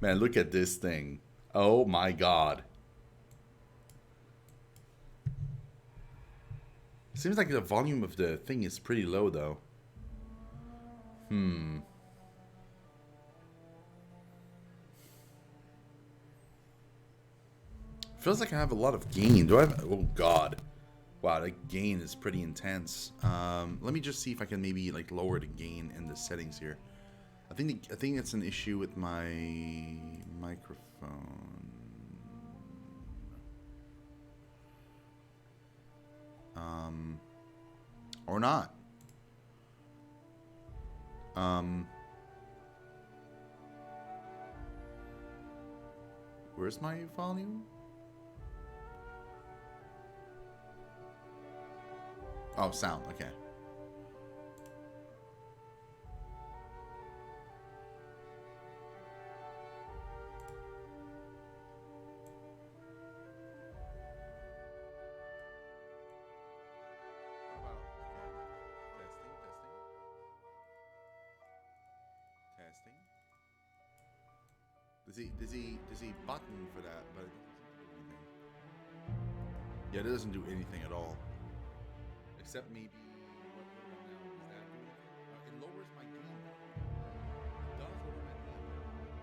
Man, look at this thing. Oh my god. Seems like the volume of the thing is pretty low though. Feels like I have a lot of gain. Do I have... Oh god. Wow, that gain is pretty intense. Let me just see if I can maybe like lower the gain in the settings here. I think it's an issue with my microphone. Or not. Where's my volume? Oh, sound. Okay. Testing. Does he button for that? But it doesn't do anything. Yeah, it doesn't do anything at all. Except maybe what now? Is that doing it? It lowers my gain. It does lower my gain. Oh.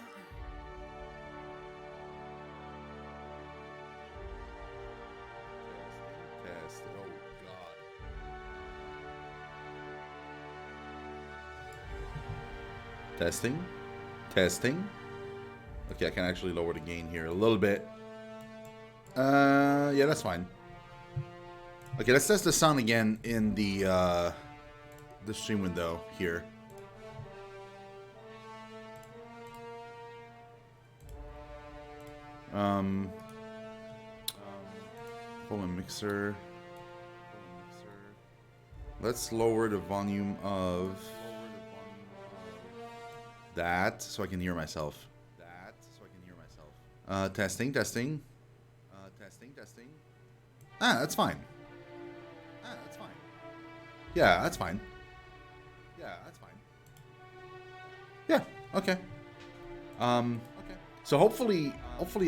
Okay. Test. Oh god. Testing. Testing. Okay, I can actually lower the gain here a little bit. Yeah, that's fine. Okay, let's test the sound again in the stream window here. Volume mixer. Let's lower the volume of that so I can hear myself. Testing, testing. Testing. Ah, that's fine. Yeah, that's fine. Yeah, okay. So hopefully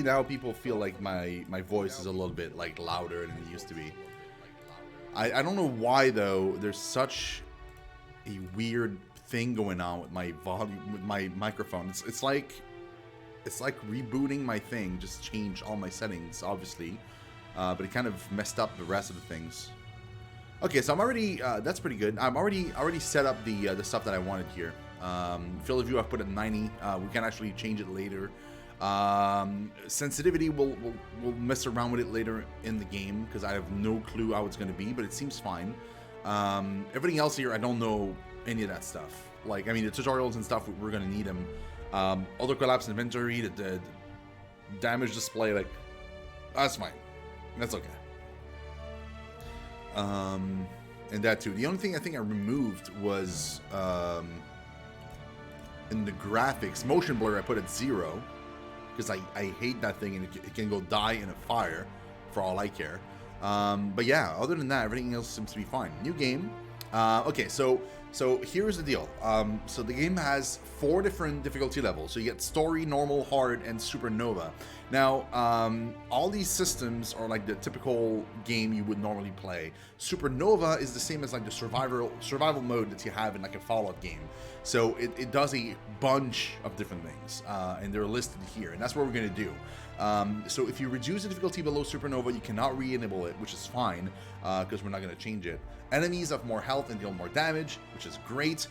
now people feel like my voice is a little bit like louder than it used to be. I don't know why though. There's such a weird thing going on with my volume, with my microphone. It's like rebooting my thing. Just changed all my settings, obviously, but it kind of messed up the rest of the things. Okay, so I'm already. That's pretty good. I'm already set up the stuff that I wanted here. Field of view I've put at 90. We can actually change it later. Sensitivity, we'll mess around with it later in the game because I have no clue how it's going to be, but it seems fine. Everything else here, I don't know any of that stuff. Like, I mean, the tutorials and stuff, we're going to need them. Auto collapse inventory, the damage display, like, that's fine. That's okay. And that too. The only thing I think I removed was in the graphics, motion blur I put at 0. Because I hate that thing and it can go die in a fire for all I care. But yeah, other than that, everything else seems to be fine. New game. Okay, so So here's the deal. So the game has 4 different difficulty levels. So you get story, normal, hard, and supernova. Now, all these systems are like the typical game you would normally play. Supernova is the same as like the survival mode that you have in like a Fallout game. So it does a bunch of different things, and they're listed here, and that's what we're gonna do. So if you reduce the difficulty below Supernova, you cannot re-enable it, which is fine, because we're not going to change it. Enemies have more health and deal more damage, which is great.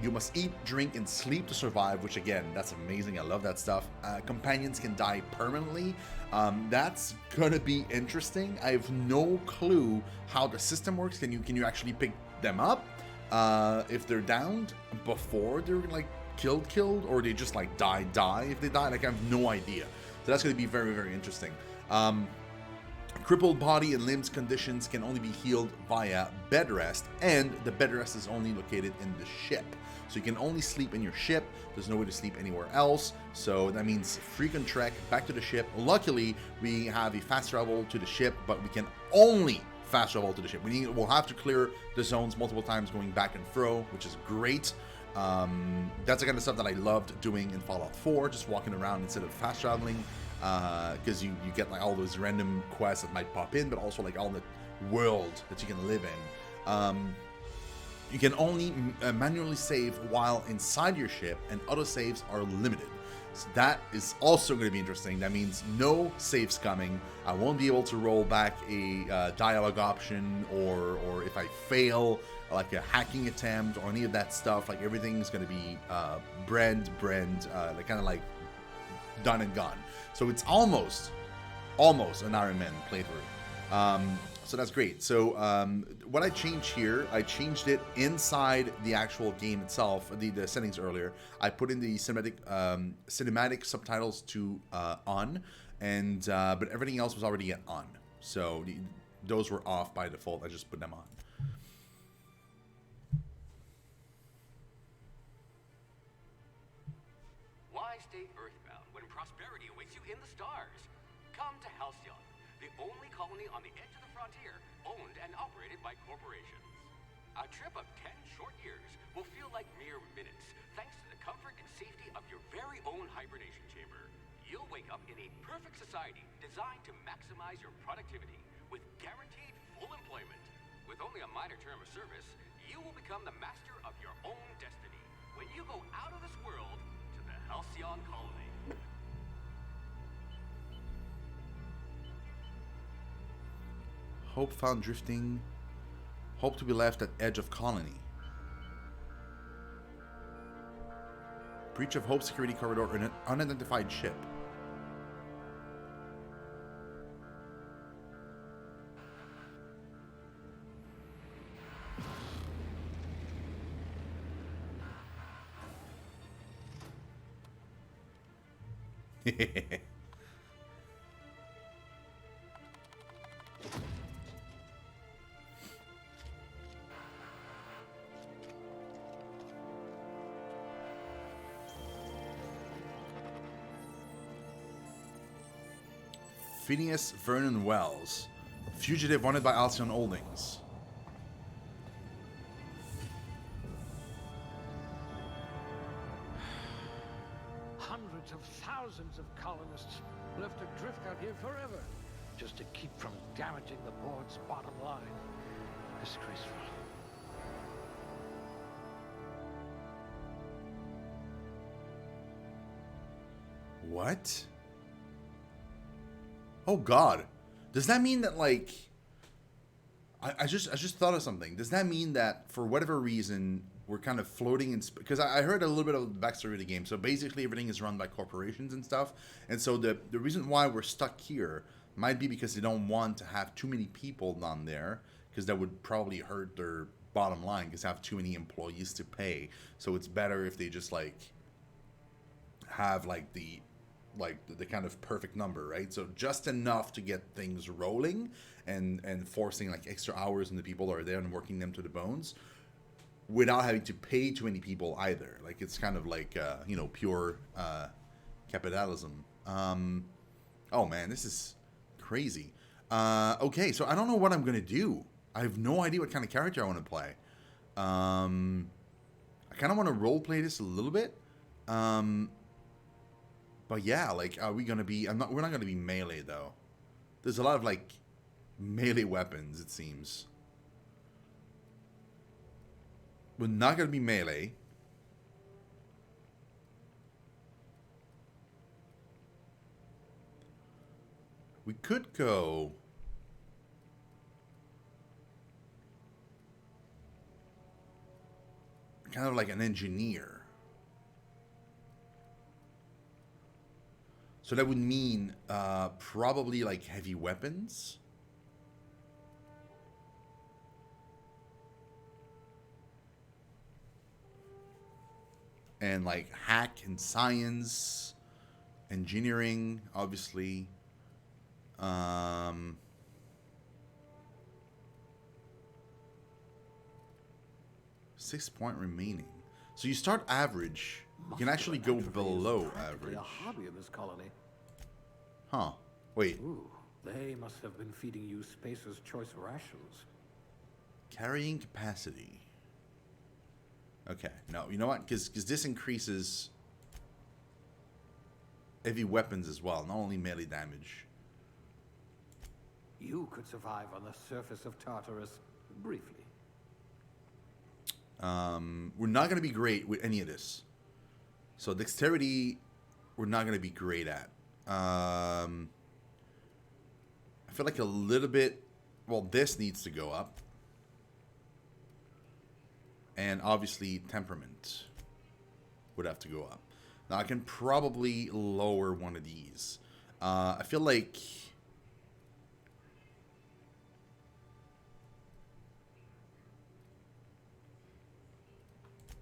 You must eat, drink, and sleep to survive, which again, that's amazing. I love that stuff. Companions can die permanently. That's going to be interesting. I have no clue how the system works. Can you actually pick them up if they're downed before they're like killed, or they just like die if they die? Like, I have no idea. So that's going to be very, very interesting. Crippled body and limbs conditions can only be healed via bed rest, and the bed rest is only located in the ship. So you can only sleep in your ship. There's no way to sleep anywhere else. So that means frequent trek back to the ship. Luckily, we have a fast travel to the ship, but we can only fast travel to the ship. We'll have to clear the zones multiple times going back and fro, which is great. That's the kind of stuff that I loved doing in Fallout 4, just walking around instead of fast traveling, because you get like all those random quests that might pop in, but also like all the world that you can live in. You can only manually save while inside your ship, and auto saves are limited. So that is also going to be interesting. That means no saves coming. I won't be able to roll back a dialogue option, or if I fail like a hacking attempt or any of that stuff, like everything's going to be like kind of like done and gone. So it's almost an Iron Man playthrough. So that's great. So what I changed here, I changed it inside the actual game itself, the settings earlier. I put in the cinematic subtitles to on, and but everything else was already at on. So those were off by default. I just put them on. Why stay earthbound when prosperity awaits you in the stars? Come to Halcyon, the only colony on the edge of the frontier, owned and operated by corporations. A trip of 10 short years will feel like mere minutes, thanks to the comfort and safety of your very own hibernation chamber. You'll wake up in a perfect society designed to maximize your productivity with guaranteed full employment. With only a minor term of service, you will become the master of your own destiny when you go out of this world to the Halcyon colony. Hope found drifting. Hope to be left at edge of colony. Breach of Hope security corridor in an unidentified ship. Phineas Vernon Wells, fugitive wanted by Alcyon Holdings. Hundreds of thousands of colonists left adrift out here forever, just to keep from damaging the board's bottom line. Disgraceful. What? Oh God, does that mean that like I just thought of something. Does that mean that for whatever reason we're kind of floating in because I heard a little bit of the backstory of the game. So basically everything is run by corporations and stuff, and so the reason why we're stuck here might be because they don't want to have too many people down there, because that would probably hurt their bottom line because they have too many employees to pay. So it's better if they just like have like the kind of perfect number, right? So just enough to get things rolling and forcing like extra hours on the people that are there and working them to the bones without having to pay too many people either. Like it's kind of like, pure capitalism. Oh man, this is crazy. Okay, so I don't know what I'm going to do. I have no idea what kind of character I want to play. I kind of want to roleplay this a little bit. But yeah, like, are we gonna be? We're not gonna be melee though. There's a lot of like melee weapons. It seems we're not gonna be melee. We could go. Kind of like an engineer. So that would mean probably like heavy weapons. And like hack and science, engineering, obviously. 6 point remaining. So you start average. You can actually go below average. A hobby in this colony. Huh. Wait. Ooh, they must have been feeding you Spacer's choice rations. Carrying capacity. Okay. No, you know what? Because this increases heavy weapons as well, not only melee damage. You could survive on the surface of Tartarus briefly. We're not going to be great with any of this. So dexterity, we're not going to be great at. I feel like a little bit... Well, this needs to go up. And obviously temperament would have to go up. Now I can probably lower one of these. I feel like...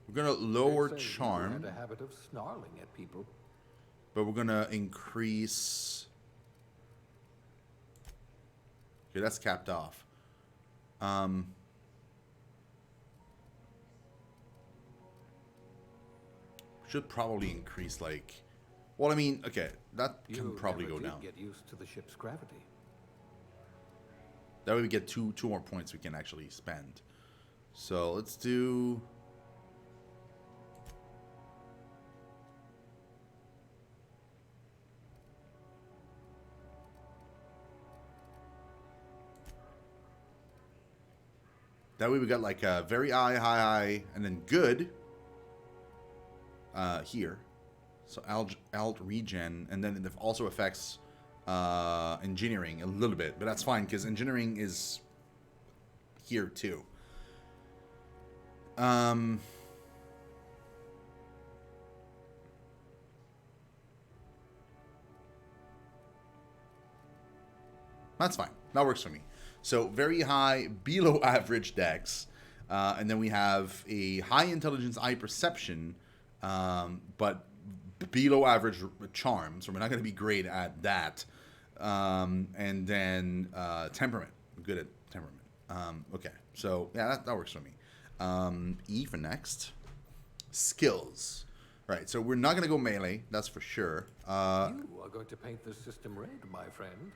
We're going to lower charm. You had a habit of snarling at people. But we're going to increase... Okay, that's capped off. Should probably increase, like... Well, I mean, okay, that can probably go down. Get used to the ship's gravity. That way we get two more points we can actually spend. So let's do... That way we got like a very high, and then good here. So alt regen, and then it also affects engineering a little bit, but that's fine because engineering is here too. That's fine. That works for me. So very high, below average dex, and then we have a high intelligence, eye perception, but below average charm. So we're not going to be great at that. And then temperament. Good at temperament. Okay. So yeah, that works for me. E for next. Skills. Right. So we're not going to go melee. That's for sure. You are going to paint the system red, my friend.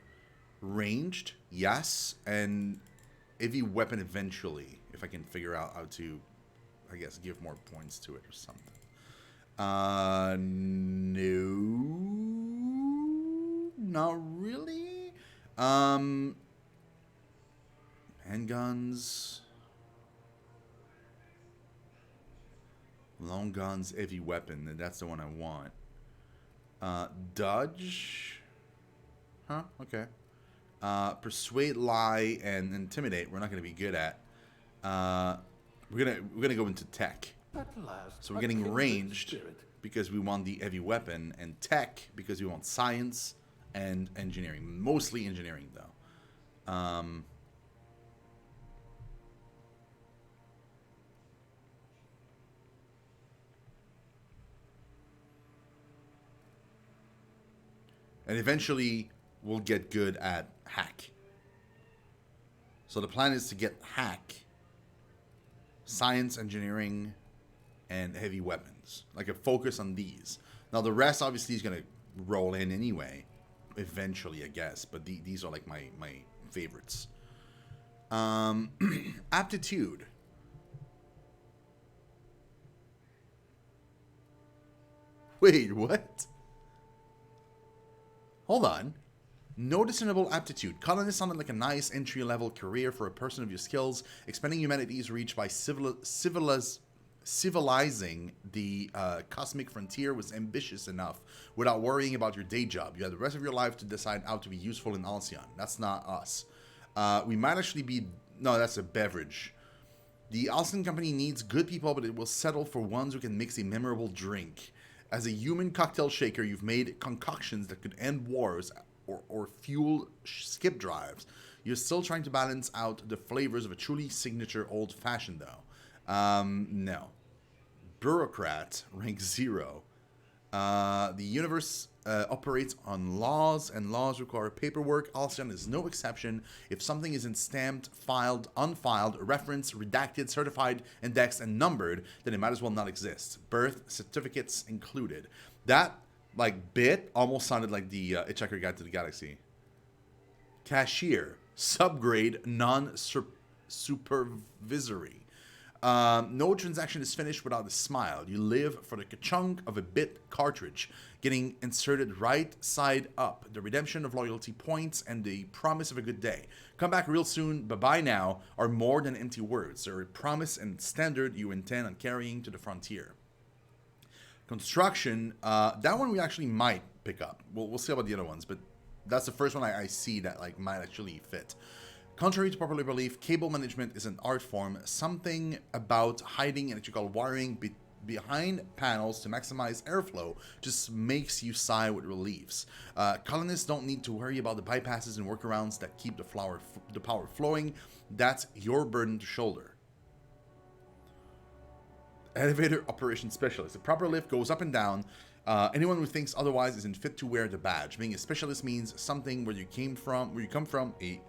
Ranged, yes, and heavy weapon eventually, if I can figure out how to, I guess, give more points to it or something. No, not really. Handguns, long guns, heavy weapon, and that's the one I want. Dodge, huh? Okay. Persuade, lie, and intimidate. We're not going to be good at. We're gonna go into tech. At last, so we're getting ranged because we want the heavy weapon, and tech because we want science and engineering. Mostly engineering, though. And eventually, we'll get good at hack. So the plan is to get hack, science, engineering, and heavy weapons. Like a focus on these. Now the rest obviously is going to roll in anyway. Eventually, I guess. But these are like my favorites. Aptitude. Wait, what? Hold on. No discernible aptitude. Colonists sounded like a nice entry-level career for a person of your skills. Expanding humanity's reach by civilizing the cosmic frontier was ambitious enough without worrying about your day job. You had the rest of your life to decide how to be useful in Alcyon. That's not us. We might actually be... No, that's a beverage. The Alcyon company needs good people, but it will settle for ones who can mix a memorable drink. As a human cocktail shaker, you've made concoctions that could end wars or fuel skip drives. You're still trying to balance out the flavors of a truly signature old-fashioned, though. No. Bureaucrat, rank 0. The universe operates on laws, and laws require paperwork. Alcyon is no exception. If something isn't stamped, filed, unfiled, referenced, redacted, certified, indexed, and numbered, then it might as well not exist. Birth certificates included. That, like, bit almost sounded like the Hitchhiker Guide to the Galaxy. Cashier, subgrade, non-supervisory. No transaction is finished without a smile. You live for the ka-chunk of a bit cartridge, getting inserted right side up, the redemption of loyalty points, and the promise of a good day. Come back real soon, bye-bye now, are more than empty words. They're a promise and standard you intend on carrying to the frontier. Construction, that one we actually might pick up. We'll see about the other ones, but that's the first one I see that like might actually fit. Contrary to popular belief, cable management is an art form. Something about hiding electrical wiring behind panels to maximize airflow just makes you sigh with reliefs. Colonists don't need to worry about the bypasses and workarounds that keep the power flowing. That's your burden to shoulder. Elevator operations specialist. A proper lift goes up and down. Anyone who thinks otherwise isn't fit to wear the badge. Being a specialist means something where you come from, a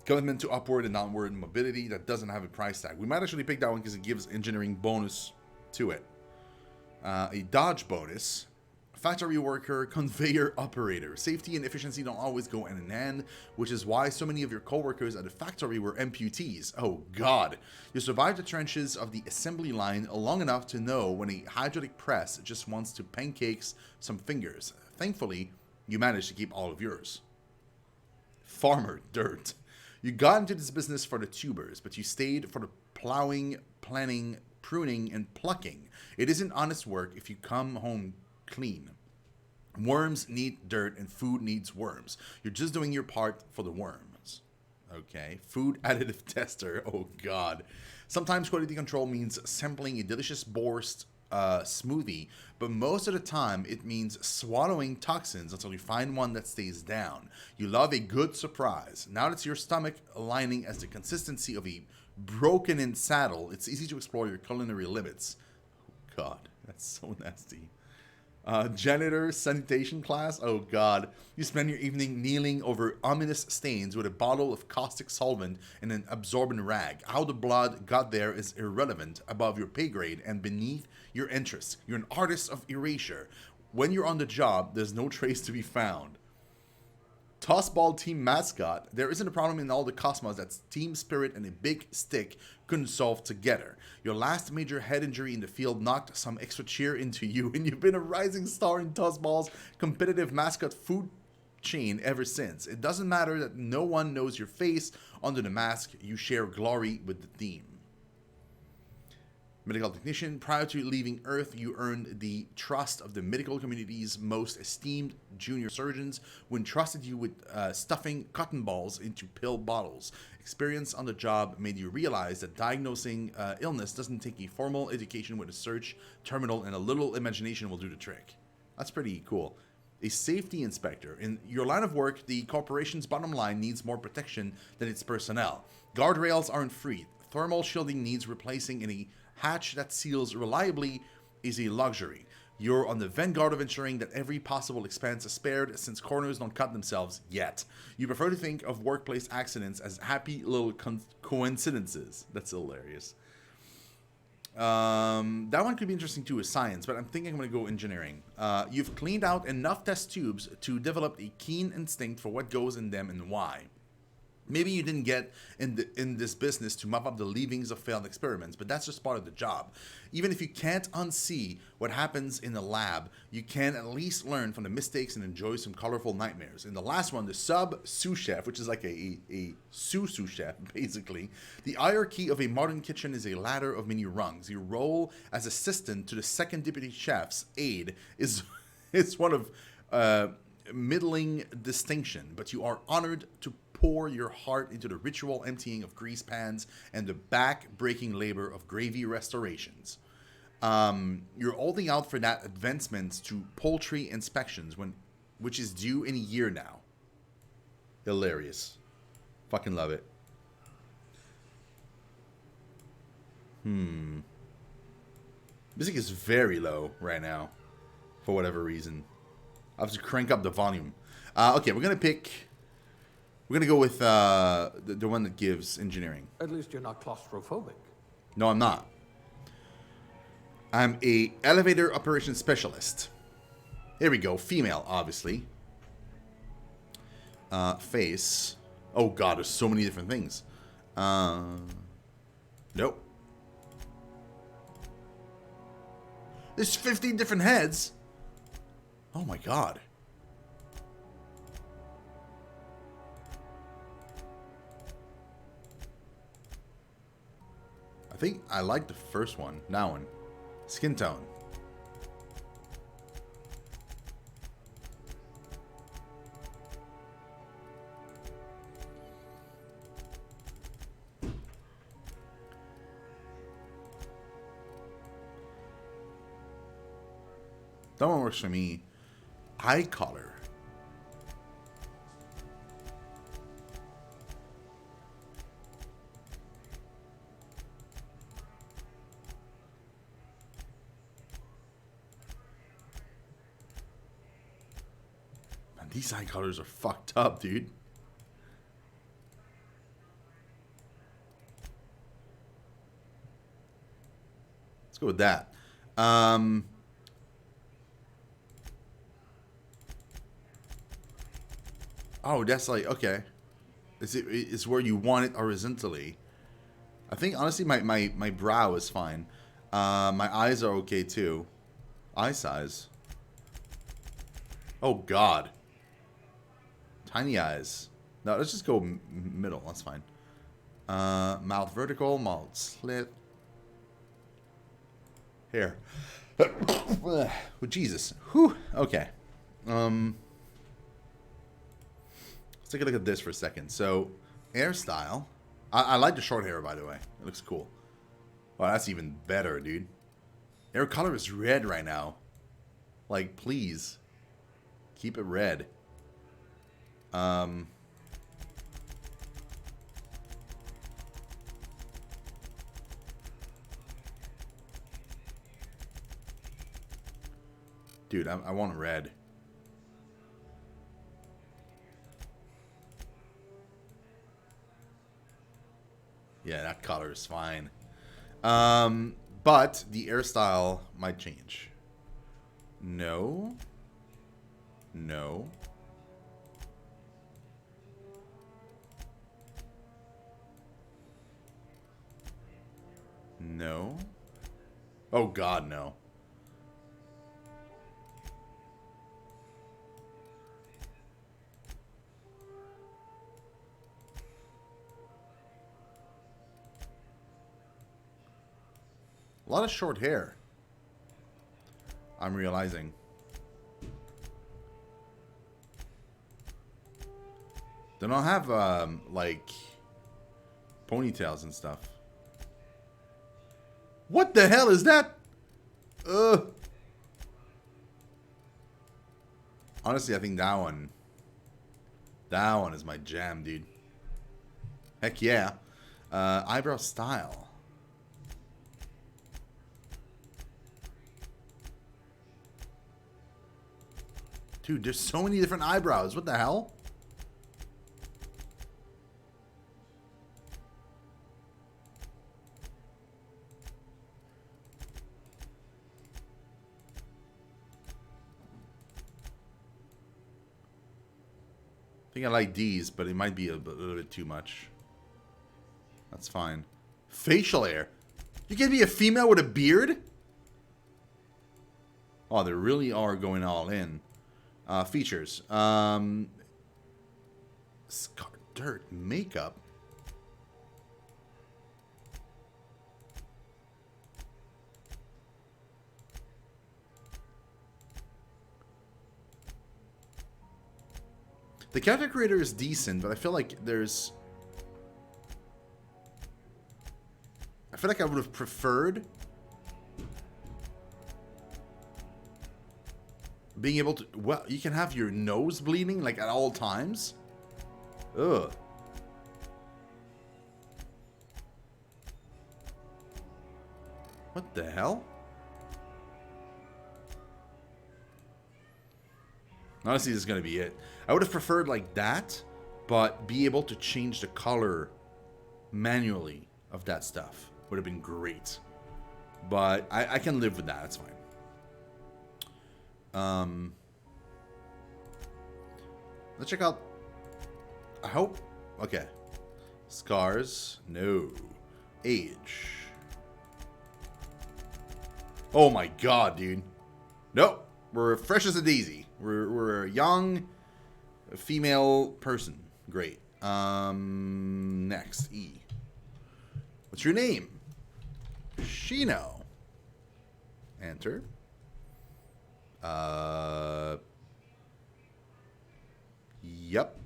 commitment to upward and downward mobility that doesn't have a price tag. We might actually pick that one because it gives engineering bonus to it. A dodge bonus. Factory worker, conveyor operator. Safety and efficiency don't always go hand in hand, which is why so many of your coworkers at the factory were amputees. Oh god. You survived the trenches of the assembly line long enough to know when a hydraulic press just wants to pancakes some fingers. Thankfully, you managed to keep all of yours. Farmer dirt. You got into this business for the tubers, but you stayed for the plowing, planning, pruning, and plucking. It isn't honest work if you come home clean. Worms need dirt and food needs worms. You're just doing your part for the worms. Okay. Food additive tester. Oh god. Sometimes quality control means sampling a delicious borscht smoothie, but most of the time it means swallowing toxins until you find one that stays down. You love a good surprise. Now that your stomach lining as the consistency of a broken-in saddle, it's easy to explore your culinary limits. Oh god, that's so nasty. Janitor, sanitation class. Oh god. You spend your evening kneeling over ominous stains with a bottle of caustic solvent and an absorbent rag. How the blood got there is irrelevant, above your pay grade and beneath your interests. You're an artist of erasure. When you're on the job, there's no trace to be found. Tossball team mascot. There isn't a problem in all the cosmos that team spirit and a big stick couldn't solve together. Your last major head injury in the field knocked some extra cheer into you, and you've been a rising star in Tossball's competitive mascot food chain ever since. It doesn't matter that no one knows your face under the mask. You share glory with the team. Medical technician. Prior to leaving Earth, you earned the trust of the medical community's most esteemed junior surgeons who entrusted you with stuffing cotton balls into pill bottles. Experience on the job made you realize that diagnosing illness doesn't take a formal education with a search terminal, and a little imagination will do the trick. That's pretty cool. A safety inspector. In your line of work, the corporation's bottom line needs more protection than its personnel. Guardrails aren't free. Thermal shielding needs replacing, and a hatch that seals reliably is a luxury. You're on the vanguard of ensuring that every possible expense is spared, since corners don't cut themselves yet. You prefer to think of workplace accidents as happy little coincidences. That's hilarious. That one could be interesting too, is science, but I'm thinking I'm going to go engineering. You've cleaned out enough test tubes to develop a keen instinct for what goes in them and why. Maybe you didn't get in this business to mop up the leavings of failed experiments, but that's just part of the job. Even if you can't unsee what happens in the lab, you can at least learn from the mistakes and enjoy some colorful nightmares. In the last one, the sous chef, which is like a sous chef, basically, the hierarchy of a modern kitchen is a ladder of many rungs. Your role as assistant to the second deputy chef's aide is one of middling distinction, but you are honored to pour your heart into the ritual emptying of grease pans and the back-breaking labor of gravy restorations. You're holding out for that advancement to poultry inspections, which is due in a year now. Hilarious. Fucking love it. Music is very low right now, for whatever reason. I have to crank up the volume. Okay, we're gonna go with the one that gives engineering. At least you're not claustrophobic. No, I'm not. I'm a elevator operations specialist. Here we go. Female, obviously. Face. Oh god, there's so many different things. Nope. There's 15 different heads. Oh my god. I think I like the first one. That one. Skin tone. That one works for me. Eye color. Man, these eye colors are fucked up, dude. Let's go with that. Oh, that's like, okay. It's where you want it horizontally. I think, honestly, my brow is fine. My eyes are okay, too. Eye size. Oh, God. Tiny eyes. No, let's just go middle. That's fine. Mouth vertical, mouth slit. Hair. Oh, Jesus. Whew. Okay. Let's take a look at this for a second. So, hairstyle. I like the short hair, by the way. It looks cool. Well, that's even better, dude. Hair color is red right now. Like, please. Keep it red. Dude, I want red. Yeah, that color is fine. But the hairstyle might change. No. No. No. Oh, God, no. A lot of short hair. I'm realizing. They don't have, like, ponytails and stuff. What the hell is that? Honestly, I think that one is my jam, dude. Heck yeah. Eyebrow style. Dude, there's so many different eyebrows. What the hell? think I like these, but it might be a little bit too much. That's fine. Facial hair. You can be a female with a beard? Oh, they really are going all in. Features. Scar dirt makeup. The character creator is decent, but I feel like there's... I feel like I would have preferred being able to... Well, you can have your nose bleeding, like, at all times. Ugh. What the hell? Honestly, this is going to be it. I would have preferred like that, but be able to change the color manually of that stuff would have been great. But I can live with that. That's fine. Let's check out... I hope... Okay. Scars. No. Age. Oh my god, dude. Nope. We're fresh as a daisy. We're a young female person. Great. Next. E. What's your name? Shino. Enter. Yep.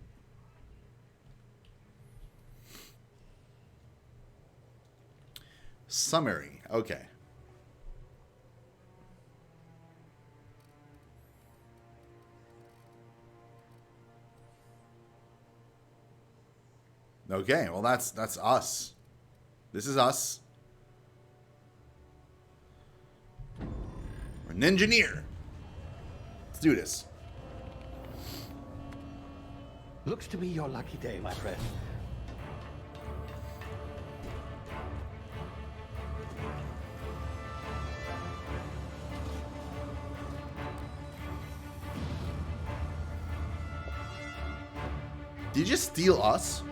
Summary. Okay. Okay, well that's us. This is us. We're an engineer. Let's do this. Looks to be your lucky day, my friend. Did you just steal us?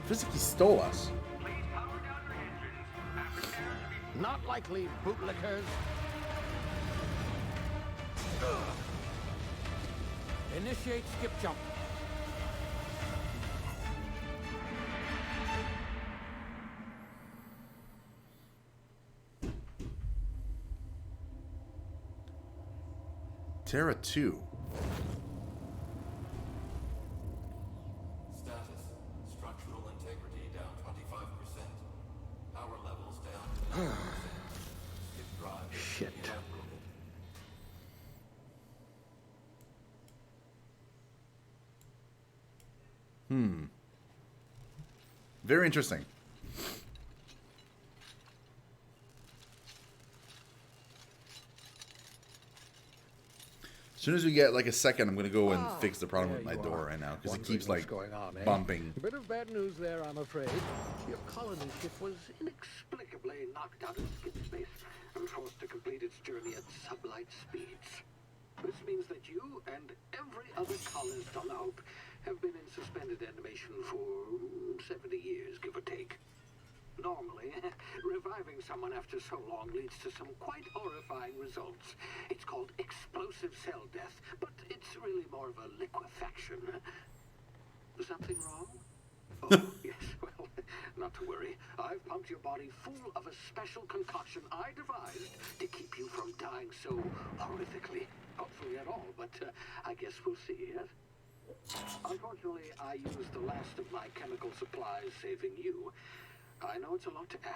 Physically stole us. Please power down your engines. After Not likely, bootlickers. Initiate skip jump. Terra 2. Status. Structural integrity down 25%. Power levels down to 90%. Skip drive. Shit. Very interesting. As soon as we get like a second, I'm gonna go and fix the problem with my door right now because it keeps like bumping. A bit of bad news there, I'm afraid. Your colony ship was inexplicably knocked out of skip space and forced to complete its journey at sublight speeds. This means that you and every other colonist on the Hope have been in suspended animation for 70 years, give or take. Normally, reviving someone after so long leads to some quite horrifying results. It's called explosive cell death, but it's really more of a liquefaction. Something wrong? Oh, yes, well, not to worry. I've pumped your body full of a special concoction I devised to keep you from dying so horrifically. Hopefully at all, but I guess we'll see, yes? Unfortunately, I used the last of my chemical supplies saving you. I know it's a lot to